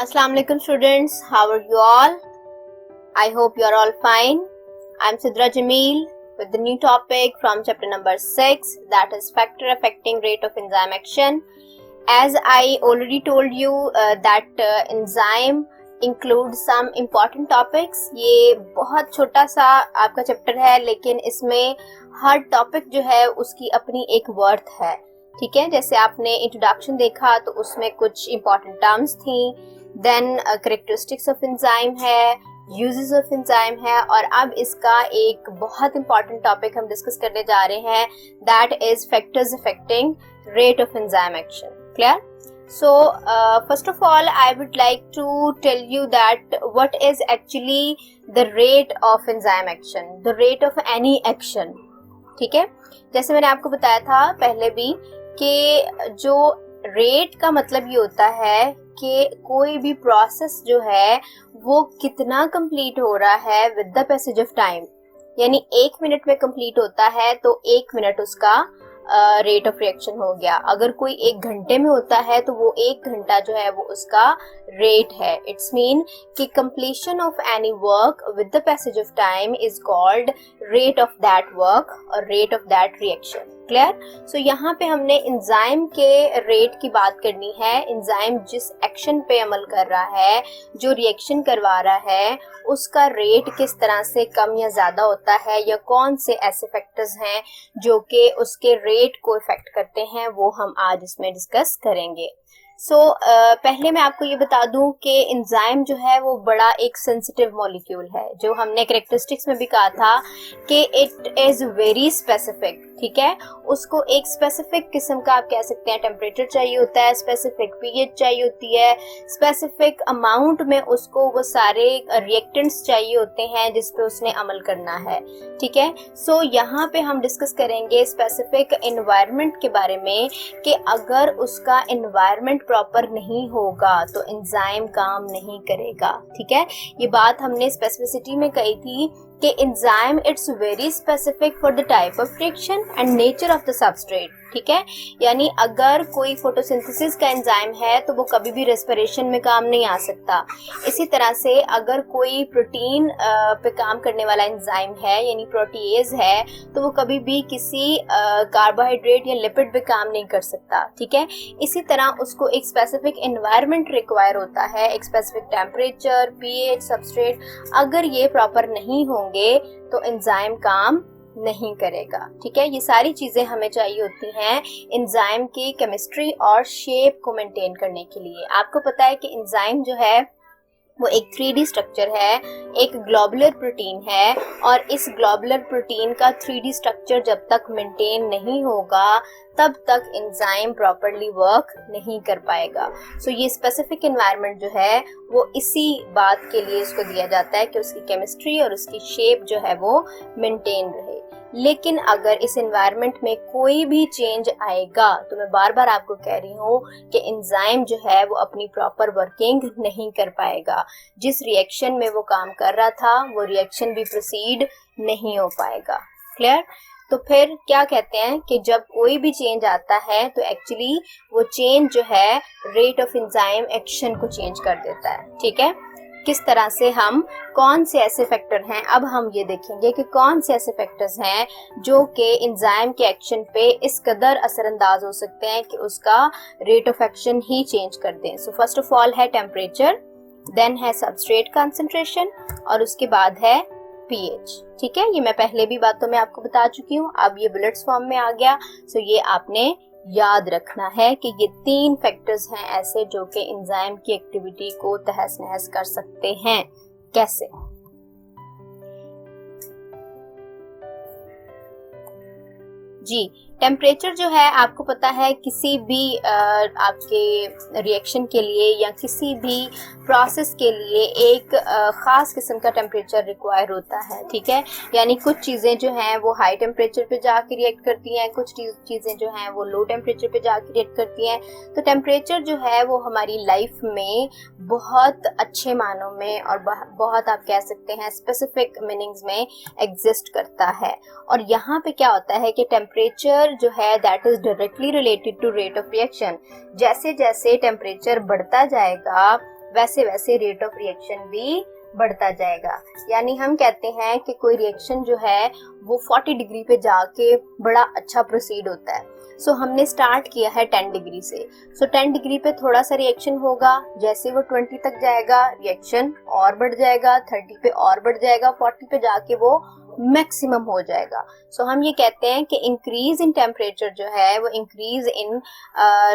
Assalamu alaikum students, how are you all? I hope you are all fine. I'm Sidra Jameel with the new topic from chapter number 6, that is factor affecting rate of enzyme action. As I already told you that enzyme include some important topics. ये बहुत छोटा सा आपका chapter है, लेकिन इसमें हर topic जो है उसकी अपनी एक वर्थ है. ठीक है, जैसे आपने इंट्रोडक्शन देखा तो उसमें कुछ इंपॉर्टेंट टर्म्स थी, देन करेक्टरिस्टिक्स ऑफ एंजाइम है, यूजेस ऑफ एंजाइम है, और अब इसका एक बहुत इंपॉर्टेंट टॉपिक हम डिस्कस करने जा रहे हैं, that is factors affecting rate of enzyme action. Clear? So first of all I would like to tell you that what is actually the rate of enzyme action, the rate of any action. ठीक है, जैसे मैंने आपको बताया था पहले भी कि जो रेट का मतलब ये होता है कि कोई भी प्रोसेस जो है वो कितना कंप्लीट हो रहा है with the passage of time. यानी 1 मिनट में कंप्लीट होता है तो 1 मिनट उसका रेट ऑफ रिएक्शन हो गया. अगर कोई 1 घंटे में होता है तो वो 1 घंटा जो है वो उसका रेट है. इट्स मीन कि completion of any work with the passage of time is called rate of that work और rate of that reaction. Clear? So यहाँ पे हमने एंजाइम के रेट की बात करनी है. एंजाइम जिस एक्शन पे अमल कर रहा है, जो रिएक्शन करवा रहा है, उसका रेट किस तरह से कम या ज्यादा होता है, या कौन से ऐसे फैक्टर्स हैं जो कि उसके रेट को इफेक्ट करते हैं, वो हम आज इसमें डिस्कस करेंगे. पहले मैं आपको ये बता दूं कि एंजाइम जो है वो बड़ा एक सेंसिटिव मॉलिक्यूल है, जो हमने कैरेक्टरिस्टिक्स में भी कहा था कि इट इज वेरी स्पेसिफिक. ठीक है, उसको एक स्पेसिफिक किस्म का आप कह सकते हैं टेम्परेचर चाहिए होता है, स्पेसिफिक पीएच चाहिए होती है, स्पेसिफिक अमाउंट में उसको वो सारे रिएक्टेंट्स चाहिए होते हैं जिस पे उसने अमल करना है. ठीक है, सो यहाँ पे हम डिस्कस करेंगे स्पेसिफिक एनवायरनमेंट के बारे में कि अगर उसका एनवायरनमेंट प्रॉपर नहीं होगा तो एंजाइम काम नहीं करेगा. ठीक है, ये बात हमने स्पेसिफिसिटी में कही थी कि enzyme it's very specific for the type of reaction and nature of the substrate. ठीक है, यानी अगर कोई फोटोसिंथेसिस का एंजाइम है तो वो कभी भी रेस्पिरेशन में काम नहीं आ सकता. इसी तरह से अगर कोई प्रोटीन पे काम करने वाला एंजाइम है, यानी प्रोटीएज है, तो वो कभी भी किसी कार्बोहाइड्रेट या लिपिड पे काम नहीं कर सकता. ठीक है, इसी तरह उसको एक स्पेसिफिक एनवायरनमेंट रिक्वायर होता है, एक स्पेसिफिक टेम्परेचर, पीएच, सबस्ट्रेट. अगर ये प्रॉपर नहीं होंगे तो एंजाइम काम नहीं करेगा. ठीक है, ये सारी चीजें हमें चाहिए होती हैं एंजाइम की केमिस्ट्री और शेप को मेंटेन करने के लिए. आपको पता है कि एंजाइम जो है वो एक 3D स्ट्रक्चर है, एक ग्लोबुलर प्रोटीन है, और इस ग्लोबुलर प्रोटीन का 3D स्ट्रक्चर जब तक मेंटेन नहीं होगा तब तक एंजाइम प्रॉपर्ली वर्क नहीं कर पाएगा. सो ये स्पेसिफिक एनवायरनमेंट जो है वो इसी बात के लिए इसको दिया जाता है कि उसकी केमिस्ट्री और उसकी शेप जो है वो मेंटेन रहे. लेकिन अगर इस एनवायरनमेंट में कोई भी चेंज आएगा तो मैं बार बार आपको कह रही हूँ कि एंजाइम जो है वो अपनी प्रॉपर वर्किंग नहीं कर पाएगा. जिस रिएक्शन में वो काम कर रहा था वो रिएक्शन भी प्रोसीड नहीं हो पाएगा. क्लियर? तो फिर क्या कहते हैं कि जब कोई भी चेंज आता है तो एक्चुअली वो चेंज जो है रेट ऑफ एंजाइम एक्शन को चेंज कर देता है. ठीक है, किस तरह से हम कौन से ऐसे फैक्टर हैं, अब हम ये देखेंगे कि कौन से ऐसे फैक्टर्स हैं जो कि एंजाइम के एक्शन पे इस कदर असरअंदाज हो सकते हैं कि उसका rate of action he change कर दें. सो फर्स्ट ऑफ ऑल है टेम्परेचर, देन है सबस्ट्रेट कंसंट्रेशन, और उसके बाद है पीएच. ठीक है, ये मैं पहले भी बातों में आपको बता चुकी हूँ, अब ये बुलेट्स फॉर्म में आ गया. सो ये आपने याद रखना है कि ये 3 फैक्टर्स हैं ऐसे जो कि एंजाइम की एक्टिविटी को तहस नहस कर सकते हैं. कैसे? जी, टेम्परेचर जो है आपको पता है किसी भी आपके रिएक्शन के लिए या किसी भी प्रोसेस के लिए एक ख़ास किस्म का टेम्परेचर रिक्वायर होता है. ठीक है, यानी कुछ चीज़ें जो हैं वो हाई टेम्परेचर पे जाके रिएक्ट करती हैं, कुछ चीज़ें जो हैं वो लो टेम्परेचर पे जाके रिएक्ट करती हैं. तो टेम्परेचर जो है वो हमारी लाइफ में बहुत अच्छे मानों में और बहुत आप कह सकते हैं स्पेसिफिक मीनिंग्स में एग्जिस्ट करता है. और यहाँ पे क्या होता है कि टेम्परेचर जो है that is directly related to rate of reaction. जैसे जैसे टेम्परेचर बढ़ता जाएगा वैसे वैसे रेट ऑफ रिएक्शन भी बढ़ता जाएगा। यानी हम कहते हैं कि कोई रिएक्शन जो है वो 40 डिग्री पे जाके बड़ा अच्छा प्रोसीड होता है। सो हमने स्टार्ट किया है 10 डिग्री से। सो 10 डिग्री पे थोड़ा सा रिएक्शन होगा, जैसे वो 20 तक जाएगा रिएक्शन और बढ़ जाएगा, 30 पे और बढ़ जाएगा, 40 पे जाके वो मैक्सिमम हो जाएगा। सो हम ये कहते हैं कि इंक्रीज इन टेम्परेचर जो है वो increase in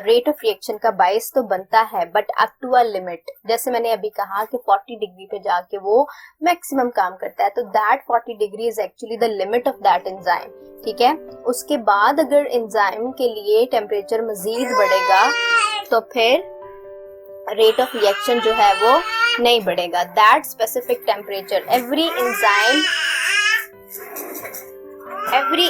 rate of reaction का बायस तो बनता है, but up to a limit. जैसे मैंने अभी कहा कि 40 डिग्री पे जाके वो मैक्सिमम काम करता है, तो that 40 degree is actually the limit of that enzyme. ठीक है, उसके बाद अगर एंजाइम के लिए टेम्परेचर मजीद बढ़ेगा तो फिर रेट ऑफ रिएक्शन जो है वो नहीं बढ़ेगा। That specific temperature, every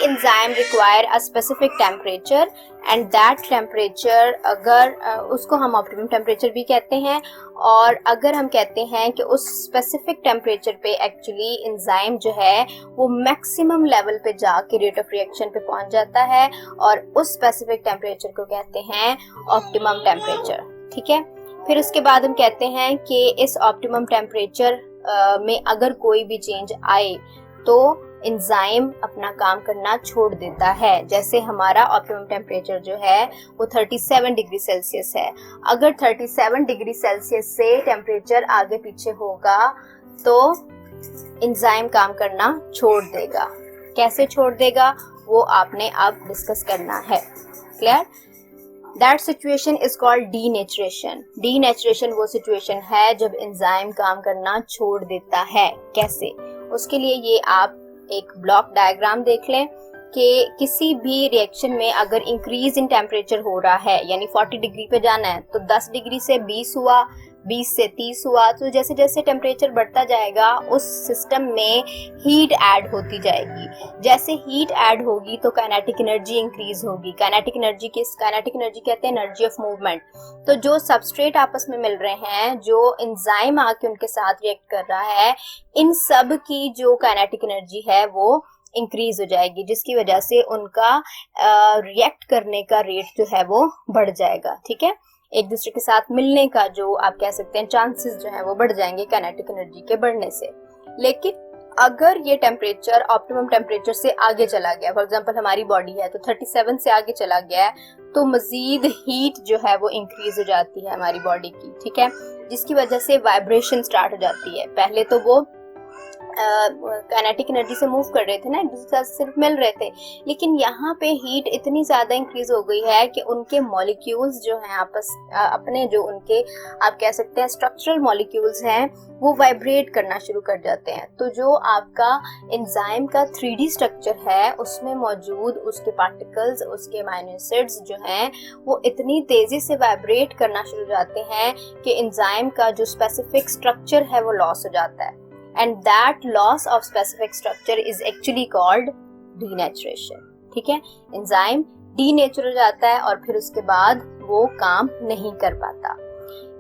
enzyme require a specific temperature and that temperature अगर उसको हम ऑप्टिमम टेम्परेचर भी कहते हैं। और अगर हम कहते हैं कि उस स्पेसिफिक टेम्परेचर पे एक्चुअली एंजाइम जो है वो मैक्सिमम लेवल पे जाके रेट ऑफ रिएक्शन पे पहुंच जाता है, और उस स्पेसिफिक टेम्परेचर को कहते हैं ऑप्टिमम टेम्परेचर। ठीक है, फिर उसके बाद हम कहते हैं कि इस ऑप्टिमम टेम्परेचर में अगर कोई भी चेंज आए तो एंजाइम अपना काम करना छोड़ देता है। जैसे हमारा ऑप्टिमम टेम्परेचर जो है वो 37 डिग्री सेल्सियस है। अगर 37 डिग्री सेल्सियस से टेम्परेचर आगे पीछे होगा तो एंजाइम काम करना छोड़ देगा। कैसे छोड़ देगा वो आपने अब डिस्कस करना है। Clear? That situation is called denaturation. Denaturation वो सिचुएशन है जब एंजाइम काम करना छोड़ देता है। कैसे? उसके लिए ये आप एक ब्लॉक डायग्राम देख लें कि किसी भी रिएक्शन में अगर इंक्रीज इन टेम्परेचर हो रहा है, यानी 40 डिग्री पे जाना है, तो 10 डिग्री से 20 हुआ, 20 से 30 हुआ, तो जैसे जैसे टेम्परेचर बढ़ता जाएगा उस सिस्टम में हीट ऐड होती जाएगी। जैसे हीट ऐड होगी तो काइनेटिक एनर्जी इंक्रीज होगी। काइनेटिक एनर्जी कहते हैं एनर्जी ऑफ मूवमेंट। तो जो सबस्ट्रेट आपस में मिल रहे हैं, जो एंजाइम आके उनके साथ रिएक्ट कर रहा है, इन सब की जो काइनेटिक एनर्जी है वो इंक्रीज हो जाएगी, जिसकी वजह से उनका रिएक्ट करने का रेट जो है वो बढ़ जाएगा। ठीक है, एक दूसरे के साथ मिलने का जो आप कह सकते हैं चांसेस जो है वो बढ़ जाएंगे काइनेटिक एनर्जी के बढ़ने से। लेकिन अगर ये टेम्परेचर ऑप्टिमम टेम्परेचर से आगे चला गया, फॉर एग्जांपल हमारी बॉडी है तो 37 से आगे चला गया है, तो मजीद हीट जो है वो इंक्रीज हो जाती है हमारी बॉडी की। ठीक है, जिसकी वजह से वाइब्रेशन स्टार्ट हो जाती है। पहले तो वो काइनेटिक एनर्जी से मूव कर रहे थे ना, एक दूसरे से सिर्फ मिल रहे थे, लेकिन यहाँ पे हीट इतनी ज्यादा इंक्रीज हो गई है कि उनके मॉलिक्यूल्स जो हैं अपने जो उनके आप कह सकते हैं स्ट्रक्चरल मॉलिक्यूल्स हैं वो वाइब्रेट करना शुरू कर जाते हैं। तो जो आपका एंजाइम का 3D स्ट्रक्चर है उसमें मौजूद उसके पार्टिकल्स, उसके अमीनो एसिड्स जो हैं वो इतनी तेजी से वाइब्रेट करना शुरू हो जाते हैं कि एंजाइम का जो स्पेसिफिक स्ट्रक्चर है वो लॉस हो जाता है। And that loss of specific structure is actually called denaturation. ठीक है, एंजाइम डीनेचर हो जाता है और फिर उसके बाद वो काम नहीं कर पाता।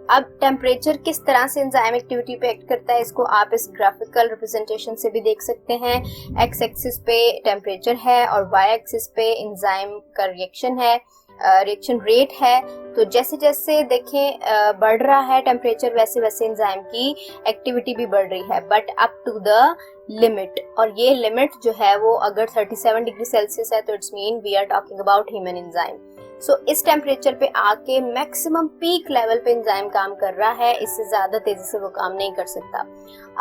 अब टेम्परेचर किस तरह से एंजाइम एक्टिविटी पे एक्ट करता है इसको आप इस ग्राफिकल रिप्रेजेंटेशन से भी देख सकते हैं। एक्स एक्सिस पे टेम्परेचर है और वाई एक्सिस पे एंजाइम का रिएक्शन है, रिएक्शन रेट है। तो जैसे जैसे देखें बढ़ रहा है टेम्परेचर वैसे वैसे एंजाइम की एक्टिविटी भी बढ़ रही है, but up to the limit. और ये लिमिट जो है वो अगर 37 डिग्री सेल्सियस है तो it's mean we are talking about human enzyme. So इस टेम्परेचर पे आके मैक्सिमम पीक लेवल पे एंजाइम काम कर रहा है, इससे ज्यादा तेजी से वो काम नहीं कर सकता।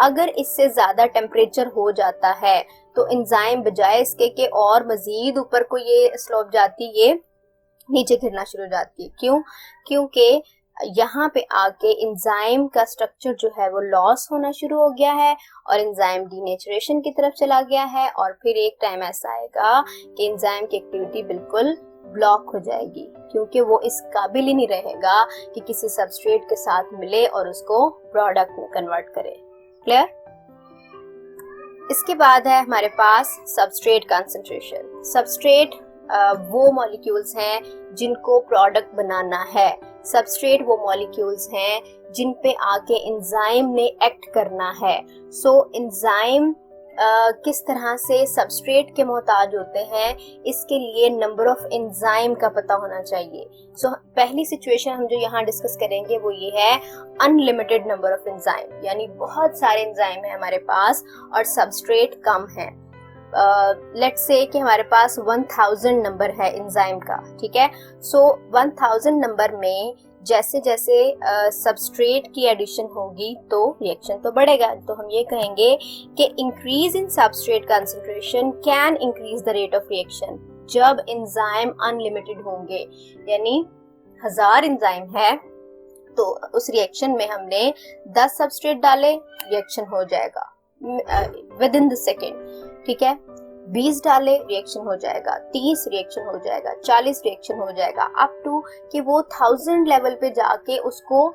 अगर इससे ज्यादा टेम्परेचर हो जाता है तो एंजाइम बजाय इसके कि और मजीद ऊपर को ये स्लोप जाती, ये नीचे गिरना शुरू हो जाती है। क्यों? क्योंकि यहाँ पे आके एंजाइम का स्ट्रक्चर जो है वो लॉस होना शुरू हो गया है और एंजाइम डीनेचुरेशन की तरफ चला गया है। और फिर एक टाइम ऐसा आएगा कि एंजाइम की एक्टिविटी बिल्कुल ब्लॉक हो जाएगी, क्योंकि वो इस काबिल ही नहीं रहेगा कि किसी सबस्ट्रेट के साथ मिले और उसको प्रोडक्ट में कन्वर्ट करे। क्लियर? इसके बाद है हमारे पास सबस्ट्रेट कंसंट्रेशन। सबस्ट्रेट वो मॉलिक्यूल्स हैं जिनको प्रोडक्ट बनाना है। सबस्ट्रेट वो मॉलिक्यूल्स हैं जिन पे आके एंजाइम ने एक्ट करना है। सो एंजाइम किस तरह से सबस्ट्रेट के मोहताज होते हैं, इसके लिए नंबर ऑफ एंजाइम का पता होना चाहिए। सो पहली सिचुएशन हम जो यहाँ डिस्कस करेंगे वो ये है अनलिमिटेड नंबर ऑफ एंजाइम, यानी बहुत सारे एंजाइम है हमारे पास और सबस्ट्रेट कम है। लेट्स से कि हमारे पास 1000 नंबर है एंजाइम का, ठीक है। सो 1000 नंबर में जैसे जैसे सबस्ट्रेट की एडिशन होगी तो रिएक्शन तो बढ़ेगा। तो हम ये कहेंगे कि increase in substrate concentration can increase the rate of reaction जब एंजाइम अनलिमिटेड होंगे, यानी 1000 एंजाइम है तो उस रिएक्शन में हमने 10 सबस्ट्रेट डाले, रिएक्शन हो जाएगा विद इन द सेकेंड, ठीक है। 20 डाले, रिएक्शन हो जाएगा, 30 रिएक्शन हो जाएगा, 40 रिएक्शन हो जाएगा, अप टू कि वो 1000 लेवल पे जाके उसको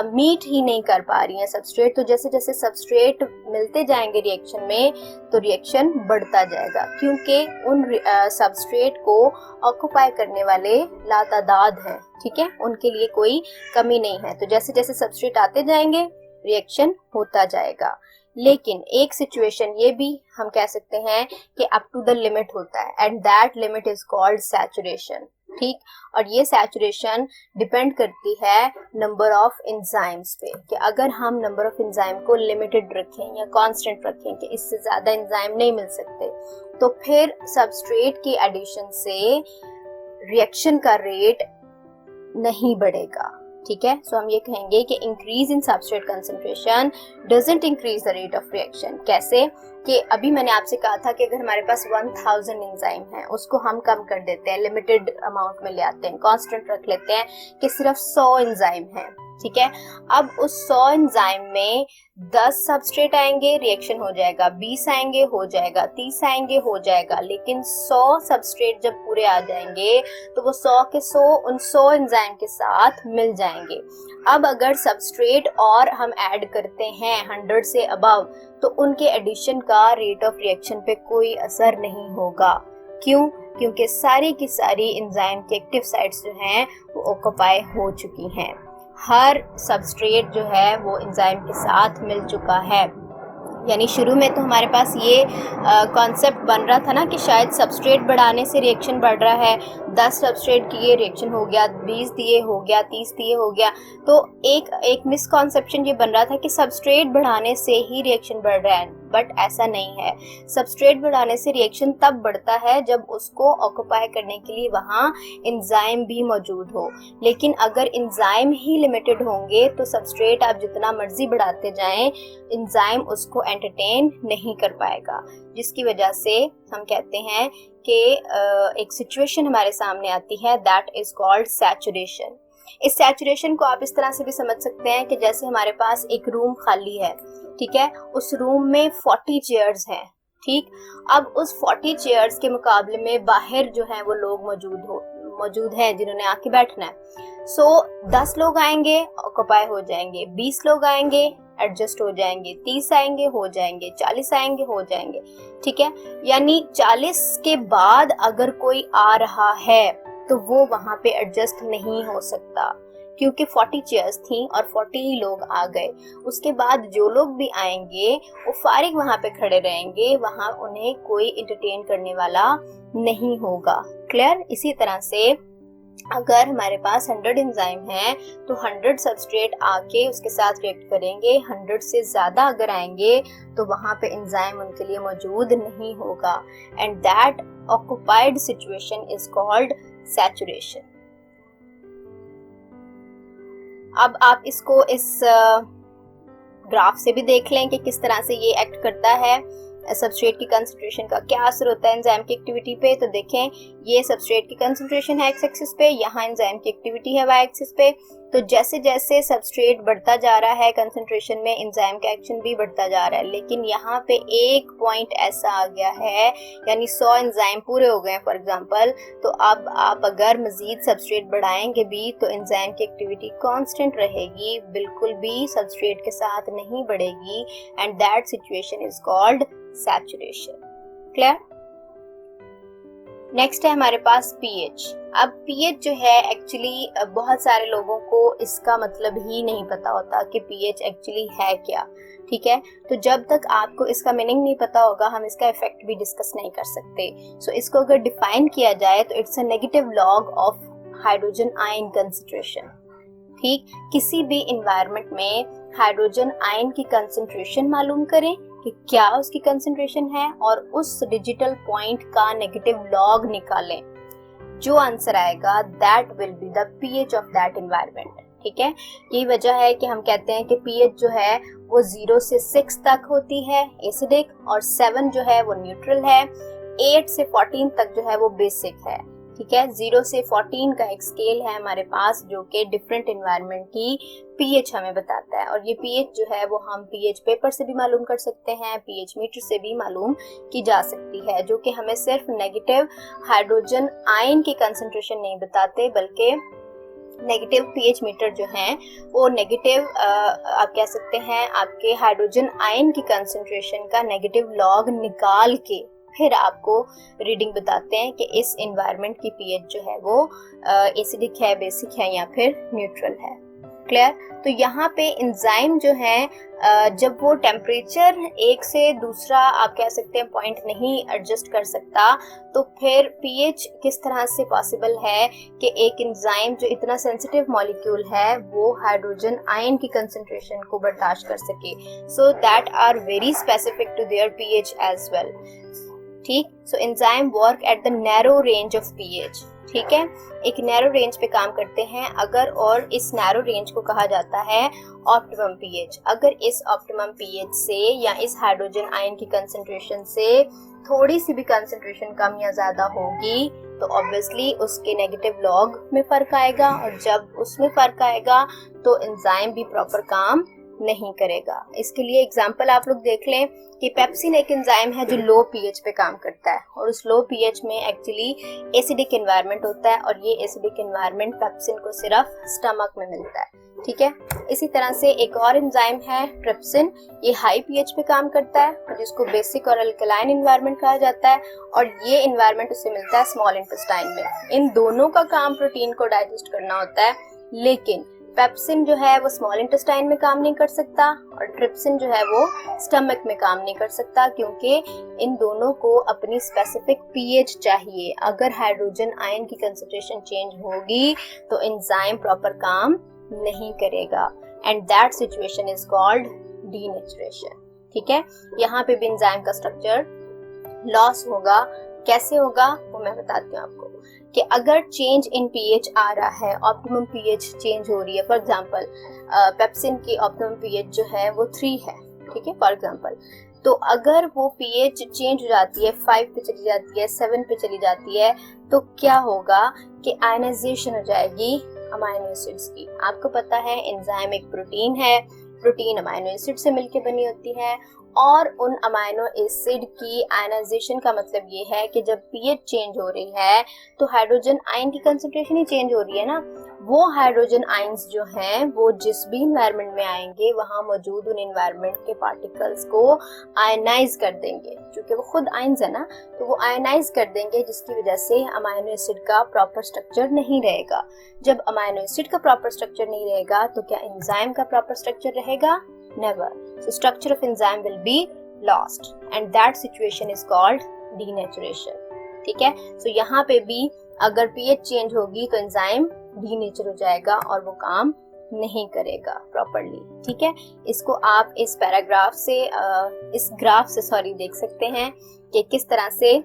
मीट ही नहीं कर पा रही है सबस्ट्रेट। तो जैसे जैसे सबस्ट्रेट मिलते जाएंगे रिएक्शन में तो रिएक्शन बढ़ता जाएगा, क्योंकि उन सबस्ट्रेट को ऑक्यूपाई करने वाले लातादाद हैं, ठीक है, उनके लिए कोई कमी नहीं है। तो जैसे जैसे सबस्ट्रेट आते जाएंगे रिएक्शन होता जाएगा। लेकिन एक सिचुएशन ये भी हम कह सकते हैं कि अप टू द लिमिट होता है and that limit is called saturation, ठीक। और ये सैचुरेशन डिपेंड करती है नंबर ऑफ एंजाइम्स पे, कि अगर हम नंबर ऑफ एंजाइम को लिमिटेड रखें या कांस्टेंट रखें कि इससे ज्यादा एंजाइम नहीं मिल सकते, तो फिर सबस्ट्रेट की एडिशन से रिएक्शन का रेट नहीं बढ़ेगा, ठीक है। सो हम ये कहेंगे कि increase in substrate concentration doesn't increase the rate of reaction. कैसे कि अभी मैंने आपसे कहा था कि अगर हमारे पास 1000 एंजाइम है उसको हम कम कर देते हैं, लिमिटेड अमाउंट में ले आते हैं, कांस्टेंट रख लेते हैं कि सिर्फ 100 एंजाइम है, ठीक है। अब उस 100 एंजाइम में 10 सबस्ट्रेट आएंगे, रिएक्शन हो जाएगा, 20 आएंगे हो जाएगा, 30 आएंगे हो जाएगा, लेकिन 100 सबस्ट्रेट जब पूरे आ जाएंगे तो वो 100 के 100 उन 100 एंजाइम के साथ मिल जाएंगे। अब अगर सबस्ट्रेट और हम ऐड करते हैं 100 से अबव तो उनके एडिशन का रेट ऑफ रिएक्शन पे कोई असर नहीं होगा। क्यों? क्योंकि सारी की सारी एंजाइम के एक्टिव साइट्स जो हैं वो ऑक्यूपाई हो चुकी हैं, हर सबस्ट्रेट जो है वो एंजाइम के साथ मिल चुका है। यानी शुरू में तो हमारे पास ये कॉन्सेप्ट बन रहा था ना कि शायद सबस्ट्रेट बढ़ाने से रिएक्शन बढ़ रहा है, 10 सबस्ट्रेट किए रिएक्शन हो गया, 20 दिए हो गया, 30 दिए हो गया। तो एक मिसकॉन्सेप्शन ये बन रहा था कि सबस्ट्रेट बढ़ाने से ही रिएक्शन बढ़ रहा है, बट ऐसा नहीं है। सबस्ट्रेट बढ़ाने से रिएक्शन तब बढ़ता है जब उसको ऑक्यूपाई करने के लिए वहाँ एंजाइम भी मौजूद हो, लेकिन अगर एंजाइम ही लिमिटेड होंगे तो सबस्ट्रेट आप जितना मर्जी बढ़ाते जाएं एंजाइम उसको एंटरटेन नहीं कर पाएगा, जिसकी वजह से हम कहते हैं कि एक सिचुएशन हमारे सामने आती है दैट इज कॉल्ड सैचुरेशन। इस सैचुरेशन को आप इस तरह से भी समझ सकते हैं कि जैसे हमारे पास एक रूम खाली है, ठीक है, उस रूम में 40 चेयर्स हैं, ठीक। अब उस 40 चेयर्स के मुकाबले में बाहर जो हैं वो लोग मौजूद हैं जिन्होंने आके बैठना है। सो 10 लोग आएंगे ऑक्यूपाई हो जाएंगे, 20 लोग आएंगे एडजस्ट हो जाएंगे, 30 आएंगे हो जाएंगे, 40 आएंगे हो जाएंगे, ठीक है। यानी 40 के बाद अगर कोई आ रहा है तो वो वहां पे एडजस्ट नहीं हो सकता, क्योंकि 40 चेयर्स थी और 40 ही लोग आ गए। उसके बाद जो लोग भी आएंगे वो फारिग वहां पे खड़े रहेंगे, वहां उन्हें कोई एंटरटेन करने वाला नहीं होगा। क्लियर? इसी तरह से अगर हमारे पास 100 एंजाइम है तो 100 सबस्ट्रेट आके उसके साथ रिएक्ट करेंगे, 100 से ज्यादा अगर आएंगे तो वहां पे एंजाइम उनके लिए मौजूद नहीं होगा, and that occupied situation is called saturation. अब आप इसको इस ग्राफ से भी देख लें कि किस तरह से ये एक्ट करता है, सबस्ट्रेट की कंसंट्रेशन का क्या असर होता है एंजाइम की एक्टिविटी पे। तो देखें, ये सबस्ट्रेट की कंसंट्रेशन है एक्स एक्सिस पे, यहाँ एंजाइम की एक्टिविटी है वाई एक्सिस पे। तो जैसे जैसे सबस्ट्रेट बढ़ता जा रहा है कंसंट्रेशन में एंजाइम का एक्शन भी बढ़ता जा रहा है, लेकिन यहाँ पे एक पॉइंट ऐसा आ गया है, यानी 100 एंजाइम पूरे हो गए फॉर एग्जांपल, तो अब आप अगर मजीद सबस्ट्रेट बढ़ाएंगे भी तो एंजाइम की एक्टिविटी कांस्टेंट रहेगी, बिल्कुल भी सबस्ट्रेट के साथ नहीं बढ़ेगी, and that situation is called saturation. Clear? Next है हमारे पास पीएच। अब पीएच जो है एक्चुअली बहुत सारे लोगों को इसका मतलब ही नहीं पता होता कि पीएच एक्चुअली है क्या, ठीक है। तो जब तक आपको इसका मीनिंग नहीं पता होगा हम इसका इफेक्ट भी डिस्कस नहीं कर सकते। सो इसको अगर डिफाइन किया जाए तो it's a negative log of hydrogen ion concentration, ठीक। किसी भी एनवायरनमेंट में हाइड्रोजन आयन की कंसंट्रेशन मालूम करें कि क्या उसकी कंसंट्रेशन है और उस डिजिटल पॉइंट का नेगेटिव लॉग निकालें। जो आंसर आएगा that will be the pH of that environment, ठीक है। यही वजह है कि हम कहते हैं कि पीएच जो है वो 0 से 6 तक होती है एसिडिक, और 7 जो है वो न्यूट्रल है, 8 से 14 तक जो है वो बेसिक है, ठीक है। 0 से 14 का एक स्केल है हमारे पास जो कि डिफरेंट एनवायरनमेंट की पीएच हमें बताता है, और ये पीएच जो है वो हम पीएच पेपर से भी मालूम कर सकते हैं, पीएच मीटर से भी मालूम की जा सकती है, जो कि हमें सिर्फ नेगेटिव हाइड्रोजन आयन की कंसंट्रेशन नहीं बताते बल्कि नेगेटिव पीएच मीटर जो हैं वो नेगेटिव आप कह सकते हैं आपके हाइड्रोजन आयन की कंसंट्रेशन का नेगेटिव लॉग निकाल के फिर आपको रीडिंग बताते हैं कि इस एनवायरनमेंट की पीएच जो है वो एसिडिक है, बेसिक है या फिर न्यूट्रल है। क्लियर। तो यहाँ पे एंजाइम जो है जब वो टेम्परेचर एक से दूसरा आप कह सकते हैं पॉइंट नहीं एडजस्ट कर सकता तो फिर पीएच किस तरह से पॉसिबल है कि एक एंजाइम जो इतना सेंसिटिव मॉलिक्यूल है वो हाइड्रोजन आयन की कंसंट्रेशन को बर्दाश्त कर सके। So that are very specific to their pH as well, ठीक। So enzyme work at the narrow range of pH, ठीक है। एक नैरो रेंज पे काम करते हैं अगर, और इस नैरो रेंज को कहा जाता है ऑप्टिमम पीएच। अगर इस ऑप्टिमम पीएच से या इस हाइड्रोजन आयन की कंसंट्रेशन से थोड़ी सी भी कंसंट्रेशन कम या ज्यादा होगी तो ऑब्वियसली उसके नेगेटिव लॉग में फर्क आएगा, और जब उसमें फर्क आएगा तो एंजाइम भी प्रॉपर काम नहीं करेगा। इसके लिए एग्जांपल आप लोग देख लें कि पेप्सिन एक एंजाइम है जो लो पीएच पे काम करता है, और उस लो पीएच में एक्चुअली एसिडिक एनवायरनमेंट होता है, और ये एसिडिक एनवायरनमेंट पेप्सिन को सिर्फ स्टमक में मिलता है, ठीक है। इसी तरह से एक और एंजाइम है ट्रिप्सिन, ये हाई पीएच पे काम करता है जिसको बेसिक और अल्कलाइन एनवायरनमेंट कहा जाता है, और ये एनवायरनमेंट उसे मिलता है स्मॉल इंटेस्टाइन में। इन दोनों का काम प्रोटीन को डाइजेस्ट करना होता है, लेकिन पेप्सिन जो है वो स्मॉल इंटेस्टाइन में काम नहीं कर सकता और ट्रिप्सिन जो है वो स्टमक में काम नहीं कर सकता, क्योंकि इन दोनों को अपनी स्पेसिफिक पीएच चाहिए। अगर हाइड्रोजन आयन की कंसंट्रेशन चेंज होगी तो एंजाइम प्रॉपर काम नहीं करेगा, and that situation is called denaturation, ठीक है। यहाँ पे भी एंजाइम का स्ट्रक्चर लॉस होगा। कैसे होगा वो मैं बताती हूँ आपको, कि अगर चेंज इन पीएच आ रहा है, ऑप्टिमम पीएच चेंज हो रही है, फॉर एग्जांपल पेप्सिन की ऑप्टिमम पीएच जो है वो 3 है, ठीक है, फॉर एग्जांपल। तो अगर वो पीएच चेंज हो जाती है, 5 पे चली जाती है, 7 पे चली जाती है, तो क्या होगा कि आयनाइजेशन हो जाएगी अमाइनो एसिड्स की। आपको पता है एंजाइम एक प्रोटीन है, प्रोटीन अमाइनो एसिड से मिलकर बनी होती है, और उन अमाइनो एसिड की आयनाइजेशन का मतलब ये है कि जब पीएच चेंज हो रही है तो हाइड्रोजन आयन की कंसंट्रेशन ही चेंज हो रही है ना। वो हाइड्रोजन आयंस जो हैं वो जिस भी एनवायरनमेंट में आएंगे वहां मौजूद उन एनवायरनमेंट के पार्टिकल्स को आयनाइज कर देंगे, क्योंकि वो खुद आयंस है ना, तो वो आयनाइज कर देंगे, जिसकी वजह से अमाइनो एसिड का प्रॉपर स्ट्रक्चर नहीं रहेगा। जब अमाइनो एसिड का प्रॉपर स्ट्रक्चर नहीं रहेगा तो क्या एंजाइम का प्रॉपर स्ट्रक्चर रहेगा? Never. So structure of enzyme will be lost and that situation is called denaturation. ठीक है। So यहाँ पे भी अगर pH चेंज होगी तो एंजाइम डीनेचर हो जाएगा और वो काम नहीं करेगा प्रॉपरली, ठीक है। इसको आप इस पैराग्राफ से इस ग्राफ से देख सकते हैं कि किस तरह से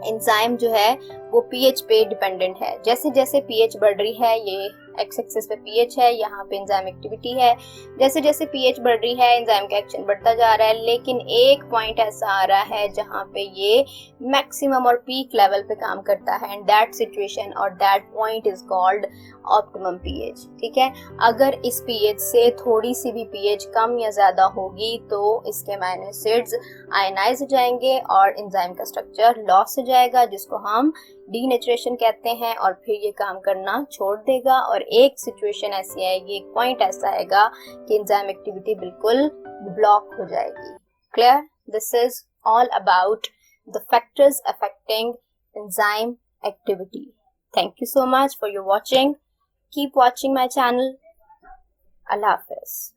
एंजाइम जो है वो पीएच पे डिपेंडेंट है। जैसे जैसे पीएच बढ़ रही है, ये एक्स एक्सिस पे पीएच है, यहाँ पे एंजाइम एक्टिविटी है, जैसे जैसे पीएच बढ़ रही है एंजाइम का एक्शन बढ़ता जा रहा है, लेकिन एक पॉइंट ऐसा आ रहा है जहाँ पे ये मैक्सिमम और पीक लेवल पे काम करता है, एंड दैट सिचुएशन और that point is called optimum pH, ठीक है। अगर इस पीएच से थोड़ी सी भी पीएच कम या ज्यादा होगी तो इसके अमाइनो एसिड्स आयनाइज हो जाएंगे और एंजाइम का स्ट्रक्चर लॉस हो जाएगा, जिसको हम डीनेचुरेशन कहते हैं, और फिर ये काम करना छोड़ देगा और एक सिचुएशन ऐसी आएगी, एक पॉइंट ऐसा आएगा कि एंजाइम एक्टिविटी बिल्कुल ब्लॉक हो जाएगी। Clear? This is all about the factors affecting enzyme activity. Thank you so much for your watching. Keep watching my channel. Allah Hafiz.